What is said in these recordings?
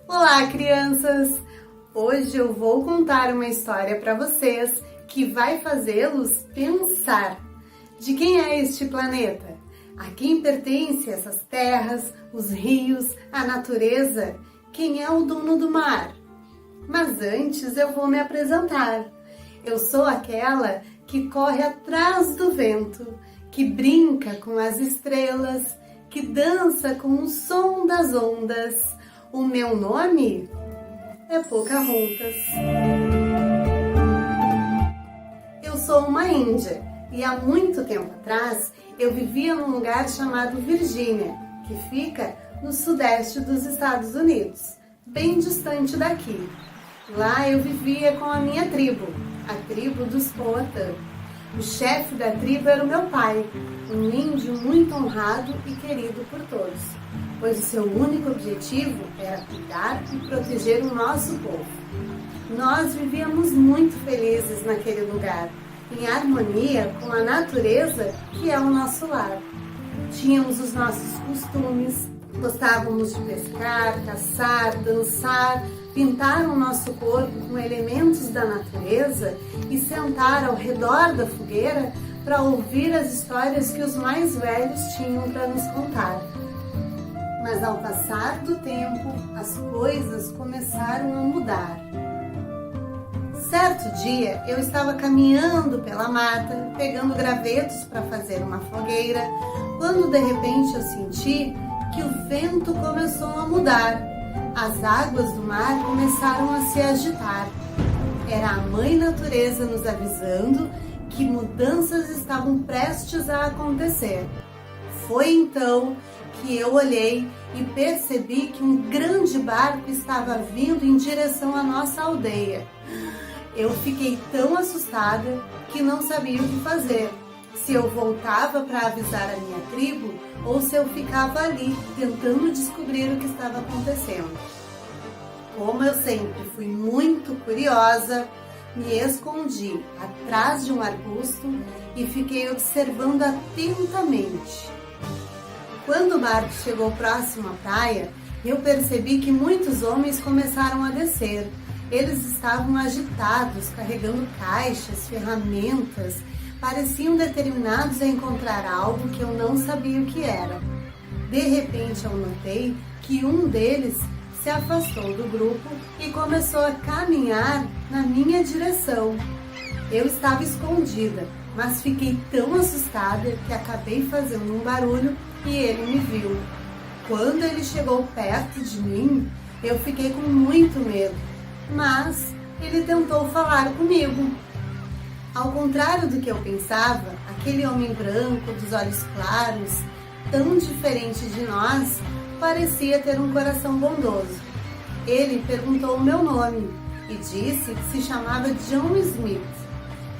Olá, crianças! Hoje eu vou contar uma história para vocês que vai fazê-los pensar. De quem é este planeta? A quem pertence essas terras, os rios, a natureza? Quem é o dono do mar? Mas antes eu vou me apresentar. Eu sou aquela que corre atrás do vento, que brinca com as estrelas, que dança com o som das ondas. O meu nome é Pocahontas. Eu sou uma índia e há muito tempo atrás eu vivia num lugar chamado Virgínia, que fica no sudeste dos Estados Unidos, bem distante daqui. Lá eu vivia com a minha tribo, a tribo dos Powhatan. O chefe da tribo era o meu pai, um índio muito honrado e querido por todos, pois o seu único objetivo era cuidar e proteger o nosso povo. Nós vivíamos muito felizes naquele lugar, em harmonia com a natureza que é o nosso lar. Tínhamos os nossos costumes, gostávamos de pescar, caçar, dançar, pintar o nosso corpo com elementos da natureza e sentar ao redor da fogueira para ouvir as histórias que os mais velhos tinham para nos contar. Mas ao passar do tempo, as coisas começaram a mudar. Certo dia, eu estava caminhando pela mata, pegando gravetos para fazer uma fogueira, quando de repente eu senti que o vento começou a mudar. As águas do mar começaram a se agitar. Era a Mãe Natureza nos avisando que mudanças estavam prestes a acontecer. Foi então que eu olhei e percebi que um grande barco estava vindo em direção à nossa aldeia. Eu fiquei tão assustada que não sabia o que fazer. Se eu voltava para avisar a minha tribo ou se eu ficava ali tentando descobrir o que estava acontecendo. Como eu sempre fui muito curiosa, me escondi atrás de um arbusto e fiquei observando atentamente. Quando o barco chegou próximo à praia, eu percebi que muitos homens começaram a descer. Eles estavam agitados, carregando caixas, ferramentas, pareciam determinados a encontrar algo que eu não sabia o que era. De repente eu notei que um deles se afastou do grupo e começou a caminhar na minha direção. Eu estava escondida, mas fiquei tão assustada que acabei fazendo um barulho e ele me viu. Quando ele chegou perto de mim, eu fiquei com muito medo, mas ele tentou falar comigo. Ao contrário do que eu pensava, aquele homem branco, dos olhos claros, tão diferente de nós, parecia ter um coração bondoso. Ele perguntou o meu nome e disse que se chamava John Smith.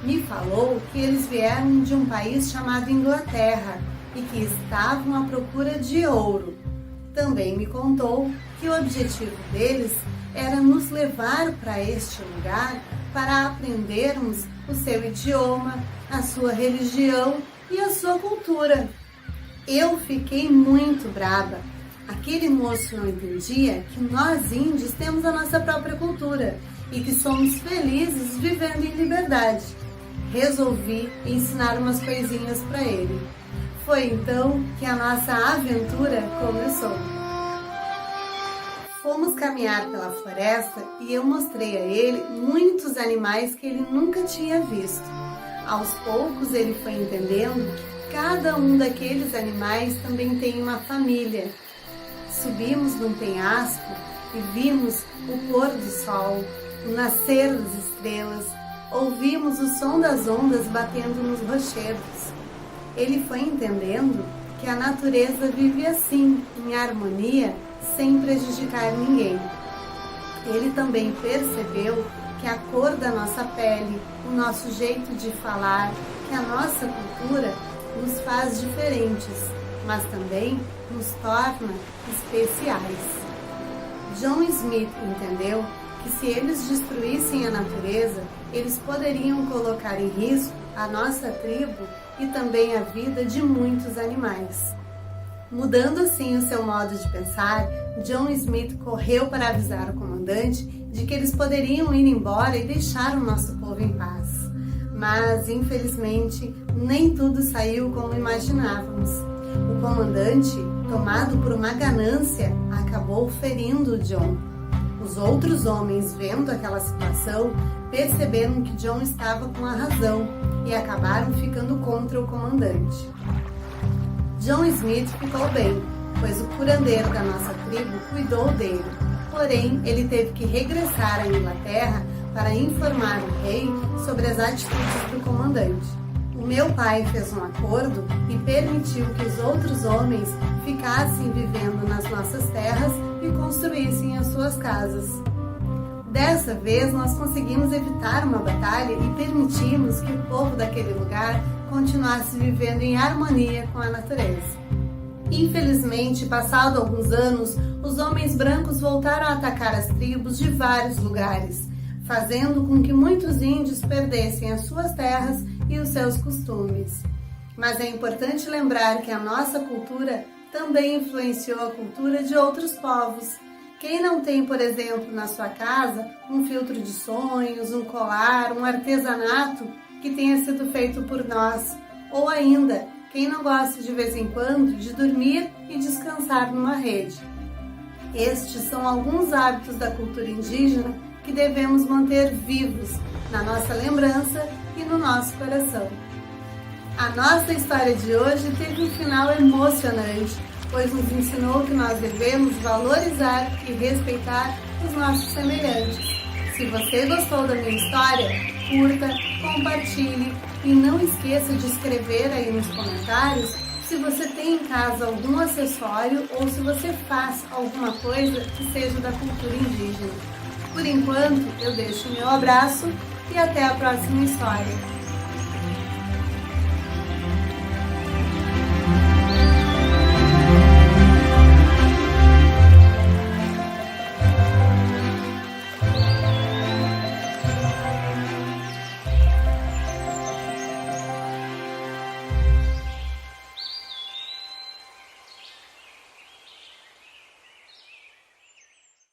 Me falou que eles vieram de um país chamado Inglaterra e que estavam à procura de ouro. Também me contou que o objetivo deles era nos levar para este lugar para aprendermos o seu idioma, a sua religião e a sua cultura. Eu fiquei muito brava. Aquele moço não entendia que nós índios temos a nossa própria cultura e que somos felizes vivendo em liberdade. Resolvi ensinar umas coisinhas para ele. Foi então que a nossa aventura começou. Fomos caminhar pela floresta e eu mostrei a ele muitos animais que ele nunca tinha visto. Aos poucos ele foi entendendo que cada um daqueles animais também tem uma família. Subimos num penhasco e vimos o pôr do sol, o nascer das estrelas, ouvimos o som das ondas batendo nos rochedos. Ele foi entendendo que a natureza vive assim, em harmonia, sem prejudicar ninguém. Ele também percebeu que a cor da nossa pele, o nosso jeito de falar, que a nossa cultura nos faz diferentes, mas também nos torna especiais. John Smith entendeu que se eles destruíssem a natureza, eles poderiam colocar em risco a nossa tribo e também a vida de muitos animais. Mudando assim o seu modo de pensar, John Smith correu para avisar o comandante de que eles poderiam ir embora e deixar o nosso povo em paz. Mas, infelizmente, nem tudo saiu como imaginávamos. O comandante, tomado por uma ganância, acabou ferindo John. Os outros homens, vendo aquela situação, perceberam que John estava com a razão e acabaram ficando contra o comandante. John Smith ficou bem, pois o curandeiro da nossa tribo cuidou dele. Porém, ele teve que regressar à Inglaterra para informar o rei sobre as atitudes do comandante. O meu pai fez um acordo e permitiu que os outros homens ficassem vivendo nas nossas terras e construíssem as suas casas. Dessa vez, nós conseguimos evitar uma batalha e permitimos que o povo daquele lugar continuasse vivendo em harmonia com a natureza. Infelizmente, passado alguns anos, os homens brancos voltaram a atacar as tribos de vários lugares, fazendo com que muitos índios perdessem as suas terras e os seus costumes. Mas é importante lembrar que a nossa cultura também influenciou a cultura de outros povos. Quem não tem, por exemplo, na sua casa um filtro de sonhos, um colar, um artesanato que tenha sido feito por nós? Ou ainda, quem não gosta de vez em quando de dormir e descansar numa rede? Estes são alguns hábitos da cultura indígena que devemos manter vivos na nossa lembrança e no nosso coração. A nossa história de hoje teve um final emocionante, pois nos ensinou que nós devemos valorizar e respeitar os nossos semelhantes. Se você gostou da minha história, curta, compartilhe e não esqueça de escrever aí nos comentários se você tem em casa algum acessório ou se você faz alguma coisa que seja da cultura indígena. Por enquanto, eu deixo o meu abraço e até a próxima história.